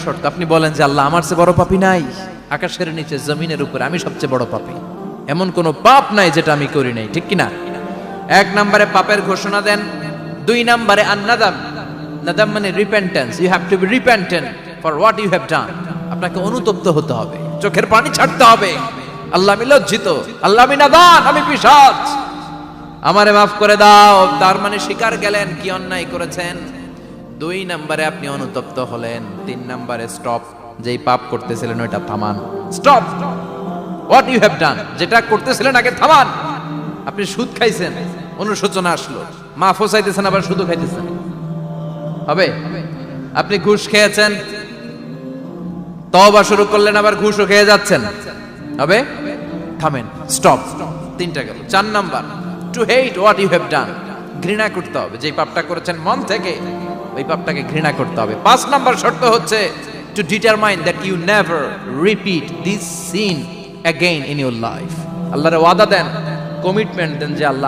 শর্ত আপনি বলেন যে আল্লাহ আমার চেয়ে বড় পাপী নাই, আকাশের নিচে জমিনের উপরে আমি সবচেয়ে বড় পাপী, এমন কোন পাপ নাই যেটা আমি করি নাই, ঠিক কিনা? এক নম্বরে পাপের ঘোষণা দেন। দুই নম্বরে আন-নাদাম, নাদাম মানে repentance, you have to be repentant for what you have done. আপনাকে অনুতপ্ত হতে হবে, চোখের পানি ছাড়তে হবে। আল্লাহ আমি লজ্জিত, আল্লাহ আমি নাদান, আমি পিশাচ, আমারে মাফ করে দাও। তার মানে স্বীকার গেলেন কি অন্যায় করেছেন। দুই নম্বরে আপনি অনুতপ্ত হলেন। তিন নম্বরে স্টপ, যেই পাপ করতেছিলেন ওইটা থামান। Stop what you have done, যেটা করতেছিলেন আগে থামান। আপনি সুদ খাইছেন, অনুশোচনা আসলো, মাফও চাইতেছেন আবার সুদও খাইতেছেন, হবে? আপনি ঘুষ খেয়েছেন, তওবা শুরু করলেন, আবার ঘুষও খেয়ে যাচ্ছেন, হবে? থামেন, স্টপ। তিনটা গেল। চার number, to hate what you have done, ঘৃণা করতে হবে। যে পাপটা করেছেন মন থেকে, ওই পাপটাকে ঘৃণা করতে হবে। পাঁচ নাম্বার শর্ত হচ্ছে to determine that you never repeat this sin again in your life. আল্লাহর ওয়াদা দেন, কমিটমেন্ট দেন যে আল্লাহ